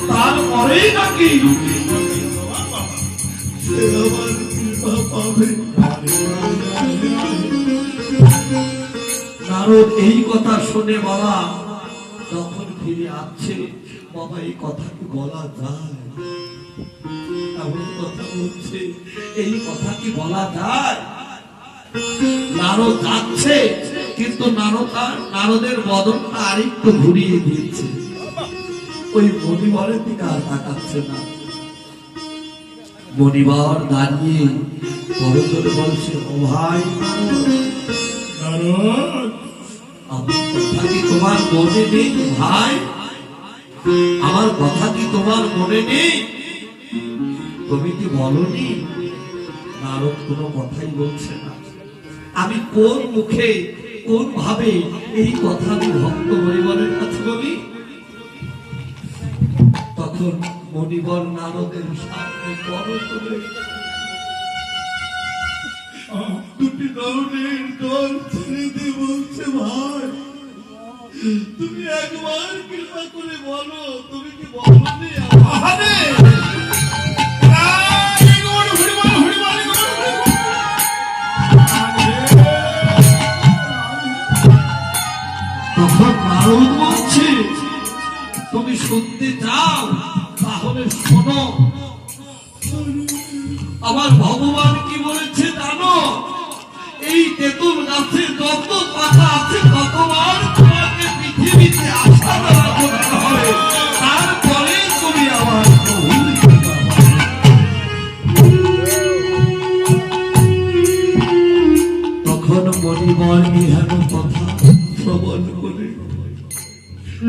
তারপরেই নাকি নারদ এই কথা শুনে বাবা তখন ফিরে আসছে। বাবা এই কথা কি বলা যায়? এমন কথা বলছে, এই কথা কি বলা যায়? নারদ যাচ্ছে, কিন্তু নারদের বদনটা আরেকটু ঘুরিয়ে দিয়েছে। ওই মণিবরের দিকে আর তাকাচ্ছে না। মণিবর দাঁড়িয়ে বড় করে বলছে, ও ভাই নারদ, আমার কথা কি তোমার মনে নেই ভাই? আমার কথা কি তোমার মনে নেই? তুমি কি বলনি? নারদ কোনো কথাই বলছে না। আমি কোন মুখে কোন ভাবে এই কথা আমি ভক্ত মণিবরের কাছে বলি? তখন মণিবর নারদের সামনে বড় করে দুটি নয়নের জল ছেড়ে দিয়ে বলছে, ভাই তুমি একবার কৃপা করে বলো, তুমি কি বলনি? তখন নারদ বলছে, তুমি শুনতে চাও তাহলে শোনো। আমার ভগবান কি বলেছে জানো? এই তেঁতুল গাছে যত পাতা আছে ততবার তোমাকে পৃথিবীতে আসা যাওয়া করতে হবে, তারপরে তুমি আমার প্রভুর কৃপা পাবে। তখন মণিবর ইহার কথা শ্রবণ করে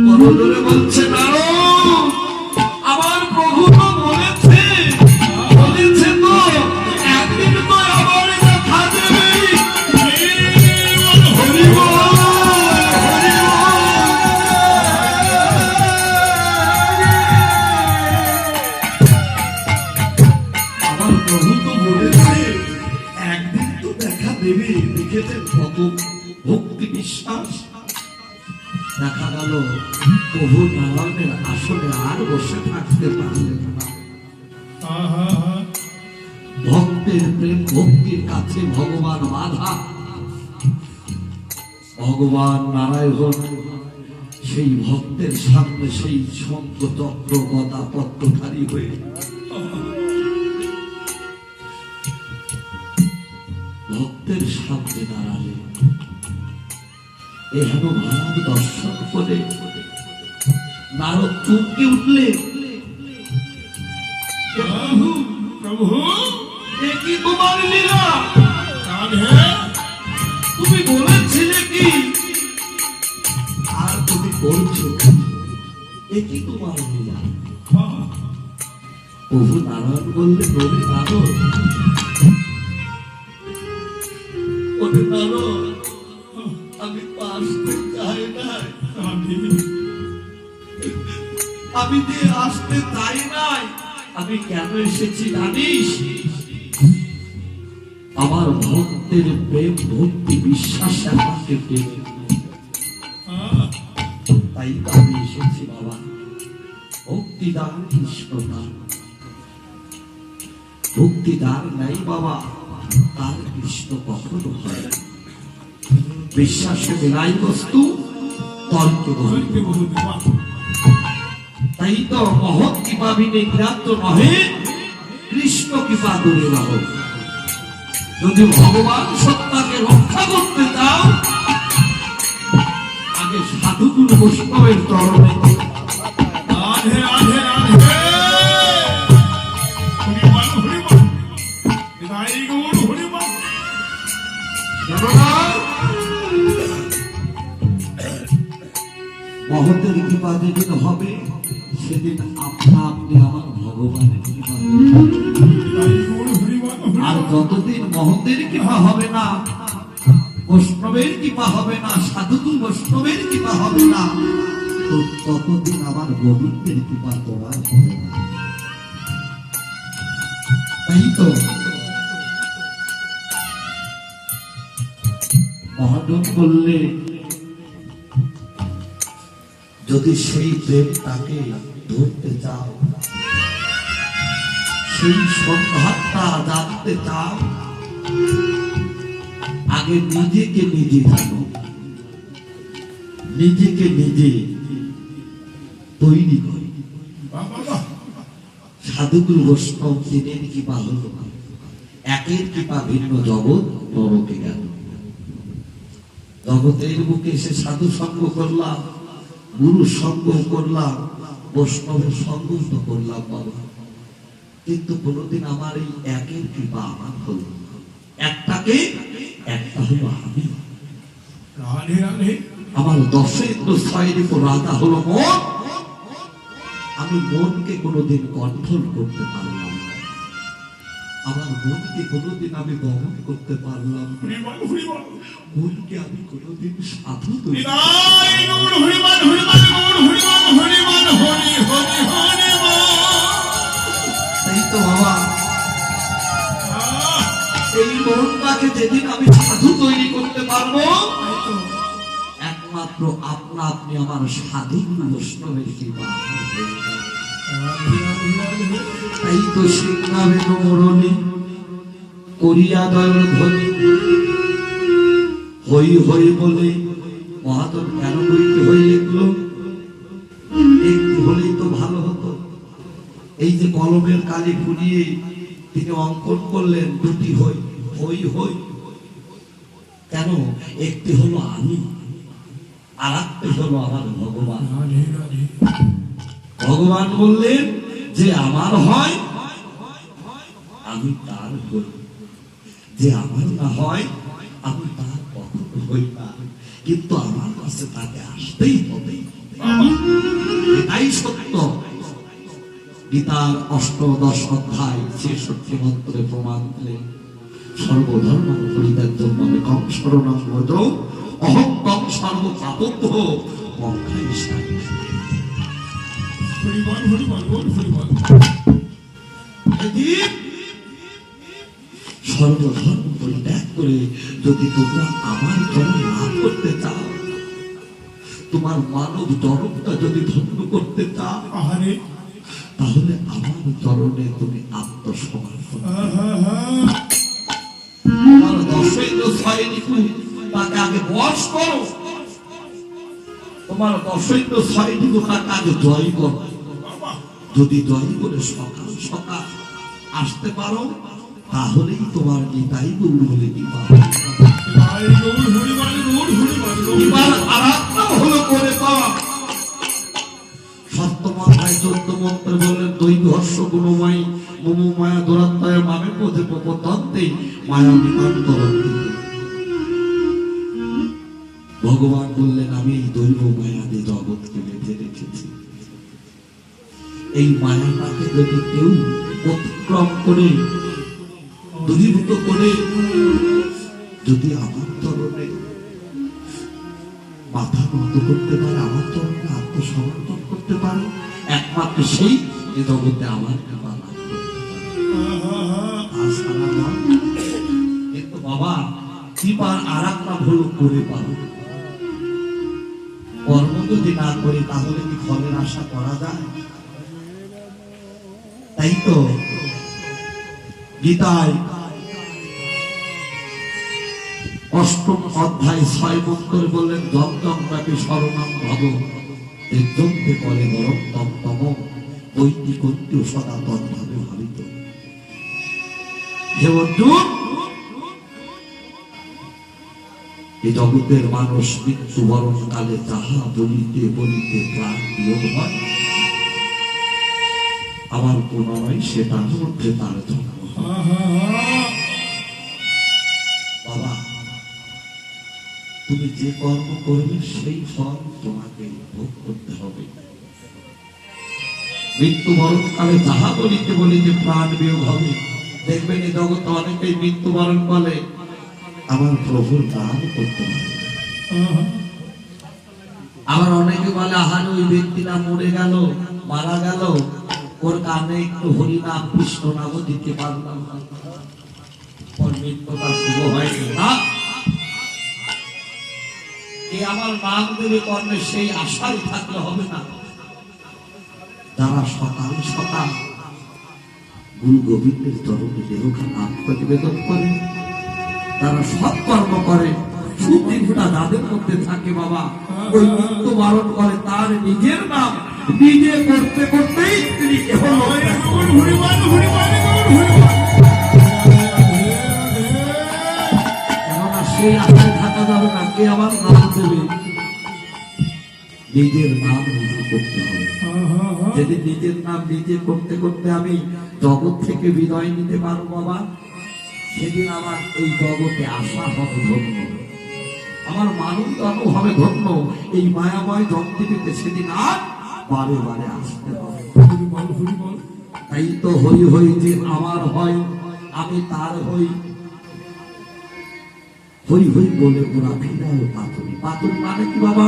বড় জোরে বলছে, নারদ আমার প্রভু তো বলেছে তো একদিন তো আমার দেখা দেবে। আমার প্রভু তো বলেছে একদিন তো দেখা দেবে। দেখেছেন কত ভক্তি বিশ্বাস। দেখা গেল প্রভু নারায়ণের আসলে আর বসে থাকতে পারলেন না। ভক্তের প্রেম ভক্তির কাছে ভগবান বাধা। ভগবান নারায়ণ সেই ভক্তের সামনে সেই শঙ্খ চক্র গদা পদ্মধারী হয়ে ভক্তের সামনে দাঁড়ালেন। এহেন ভাব দর্শন করে নারদ চমকে উঠলেন। প্রভু এ কি তোমার লীলা? তুমি বলেছিলে কি আর তুমি বলছো এ কি তোমার লীলা? প্রভু নারায়ণ বললেন, রবি নারদ, ওরে নারদ, আমি তো আসতে চাই নাই। আমি যে আসতে চাই নাই, আমি কেন এসেছি জানিস? আমার ভক্তের প্রেম ভক্তি বিশ্বাসে আমাকে পেয়ে, তাই তো আমি এসেছি বাবা। ভক্তিদান কৃষ্ণদান, ভক্তিদান নাই বাবা তার কৃষ্ণ কখনো হয় না। বিশ্বাসে মেলাই বস্তু, তর্কে বহু। তাই তো মহৎ কৃপা বিনে জ্ঞাত নহে, কৃষ্ণ কৃপা দূরে রহ। যদি ভগবান সত্তাকে রক্ষা করতে চাও, আগে সাধুগুরু বৈষ্ণবের চরণে মহতের কৃপা যেদিন হবে, সেদিন আপনা আপনি আমার ভগবানের কৃপা। আর যতদিন মহতের কৃপা হবে না, বৈষ্ণবের কৃপা হবে না, সাধুগুরু বৈষ্ণবের কৃপা হবে না, তো ততদিন আমার গোবিন্দের কৃপা তোমার হবে না। তাই তো মহাজন বললে, যদি সেই প্রেম তাকে ধরতে চাও, সেই সংঘাতটা জানতে চাও, আগে নিজেকে নিজে জানো, নিজেকে নিজে তৈরি করো। সাধুগুরু বৈষ্ণব দিনের কৃপা হলো, একের কৃপা ভিন্ন জগৎ নরকে গেল। জগতের বুকে এসে সাধু সঙ্গ করলাম, গুরু সঙ্গ করলাম, বৈষ্ণবের সঙ্গ তো করলাম বাবা, কিন্তু কোনোদিন আমার এই একের কৃপা আমার হলো না। একটাকে একটা হলো আমি, আমার দশেন্দ্র ছয়ের উপর রাধা হলো মন। আমি মনকে কোনোদিন কন্ট্রোল করতে পারলাম না, আমার মনকে কোনোদিন আমি দমন করতে পারলাম না, মনকে আমি কোনোদিন সাধু তৈরি। তাই তো বাবা, এই মনটাকে যেদিন আমি সাধু তৈরি করতে পারবো, একমাত্র আপনা আপনি আমার সাধুগুরু বৈষ্ণবের কৃপা। তাই তো সিংহাবেন মরণী করিয়া দয়াল ধ্বনি, হই হই বলে মহাজন কেন বইতে হই লিখলো? একটু হলেই তো ভালো হতো। এই যে কলমের কালি ফুরিয়ে তিনি অঙ্কন করলেন দুটি হই, হই হই কেন? একটি হলো আমি, আর একটি হলো আমার ভগবান। ভগবান বললেন যে আমার হয় আমি তার হই, যে আমার না হয় আমি তার কখনো হই না, কিন্তু আমার কাছে তাকে আসতেই হবে, এটাই সত্য। গীতার অষ্টদশ অধ্যায় ৬৬ মন্ত্রে প্রমাণ দিলেন, সর্বধর্ম পরিত্যাজ্যম মামেকং শরণং ব্রজ, অহং ত্বং সর্ব পাপভ্যো মোক্ষয়িষ্যামি। সর্বধর্ম পরিত্যাগ করে যদি তোমরা আমার চরণ লাভ করতে চাও, তোমার মানব জড়কটা যদি ধন্য করতে চাও, তাহলে আমার চরণে তুমি আত্মসমর্পণ তোমার দশেন্দ্র ছয়নি তাকে আগে বশ করো, তোমার দশেন্দ্র ছয়নি তাকে আগে জয় করো। যদি জয় করে সকাল সকাল আসতে পারো, তাহলেই তোমার গীতাই গৌর বলে কৃপা হলো করে পাওয়া। সপ্তম অধ্যায় 14 মন্ত্রে বললেন, দৈব হর্ষ গুণময়ী মম মায়া দুরাত্ময় মামে পথে প্রপতন্তে মায়া বিকান্তরন্তে। ভগবান বললেন, আমি এই দৈব মায়া দিয়ে জগৎকে বেঁধে রেখেছি। এই মায়াটাকে যদি কেউ অতিক্রম করে, দূরীভূত করে, যদি আমার চরণে মাথা নত করতে পারে, আমার চরণে আত্মসমর্পণ করতে পারে, একমাত্র সেই যে জগতে আমার কৃপা লাভ করতে পারে। কিন্তু বাবা, কৃপার আর একটা ভুল করে পাবো, কর্ম যদি না করি তাহলে কি ফলের আশা করা যায়? তাই তো গীতায় অষ্টম অধ্যায় 6 মন্ত্রে বললেন, যম যম ব্যাপী শরণং ভব যজ্ঞে করে নরম তম তম বৈদিকন্ত্য সদা তদ্ভাবে ভাবিত। হে অর্জুন, এই জগতের মানুষ মৃত্যুবরণ কালে যাহা বলিতে বলিতে প্রাণ বিয়োগ হয়, আমার পুনরায় সেটার মধ্যে তার জন্ম। বাবা, তুমি যে কর্ম করবে সেই ফল তোমাকে ভোগ করতে হবে। মৃত্যুবরণ কালে যাহা বলিতে বলিতে প্রাণ বিয়োগ হবে। দেখবেন এই জগতে অনেকেই মৃত্যুবরণ বলে আমার প্রভুর নাম করতে পারে, আবার অনেকে বলে আহার ওই ব্যক্তিটা মরে গেল, মারা গেল, ওর কানে একটু হরিনাম কৃষ্ণ নামও দিতে পারলাম না, ওর মৃত্যুটা শুভ হয়নি। না, আমার নাম দেবে কর্মে সেই আশাই থাকলে হবে না। যারা সকাল সকাল গুরু গোবিন্দের চরণে দেহখানা আত্মনিবেদন করে, তারা সৎকর্ম করে, সুচিন্তা যাদের মধ্যে থাকে বাবা, ওই মৃত্যু বরণ করে তার নিজের নাম নিজে করতে করতেই তিনি কেননা সেই আশায় থাকা যাবে না কে আমার নাম দেবে। নিজের নাম নিজে করতে হবে। যদি নিজের নাম নিজে করতে করতে আমি জগৎ থেকে বিদায় নিতে পারবো বাবা, সেদিন আমার এই জগতে আসা হবে ধন্য, আমার মানব জন্ম হবে ধন্য। এই মায়াময় জগৎটিতে সেদিন আর বারে বারে আসতে হবে। তাই তো হই হই যে আমার হয়, আমি তার হই। হই হই বলে ওরা ফিরায় পাতনি। পাতনি মানে কি বাবা?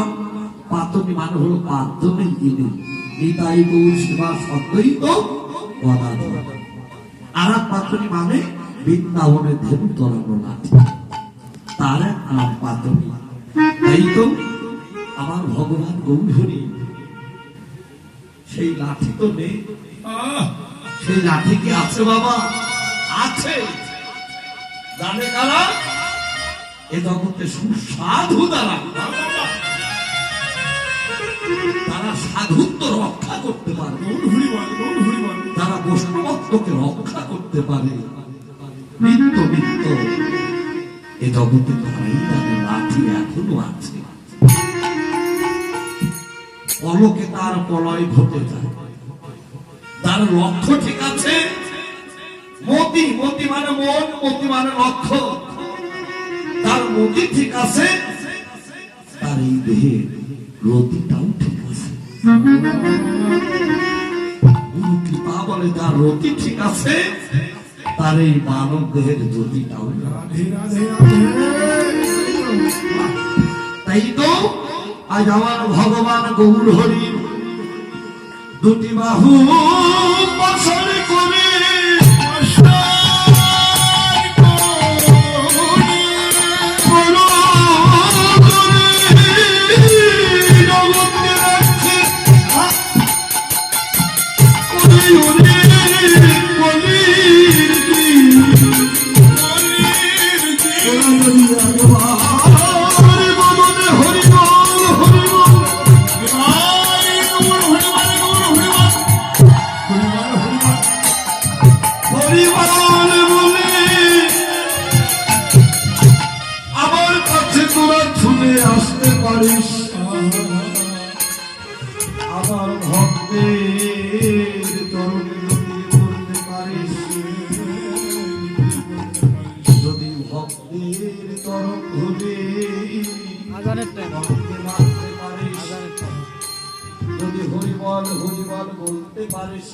পাতনি মানে হলো পাঁচজনের ইনি, নিতাই গৌর সেবা সদ্বৈত গদাধর। আর এক পাতনি মানে বৃন্দাবনের ধেনু তরানো লাঠি, তার এক নাম পাতনি। তাই তো আমার ভগবান গৌরহরি সেই লাঠি তো নেই, সেই লাঠি কি আছে বাবা? আছে। জানে কারা? এ জগতে সুসাধু দ্বারা তারা সাধুত্ব রক্ষা করতে পারে, তারা বৈষ্ণবত্বকে রক্ষা করতে পারে। নিত্য নিত্য এ জগতে তারাই তাদের লাঠি এখনো আছে। পলকে তার প্রলয় ঘটে যায়, তার লক্ষ্য ঠিক আছে। মতি, মতি মানে মন, মতি মানে লক্ষ্য। তার মতি ঠিক আছে, তার এই দেহের রতিটাও ঠিক আছে। গুরু কৃপা বলে যার রতি ঠিক আছে, তার এই মানব দেহের জ্যোতিটাও। তাই তো আজ আমার ভগবান গৌর হরি দুটি বাহু বছর করে আমার ভক্তের চরণে করতে পারিস, যদি ভক্তের চরণ ধরে মানতে পারিস, যদি হরিবল হরিবল বলতে পারিস।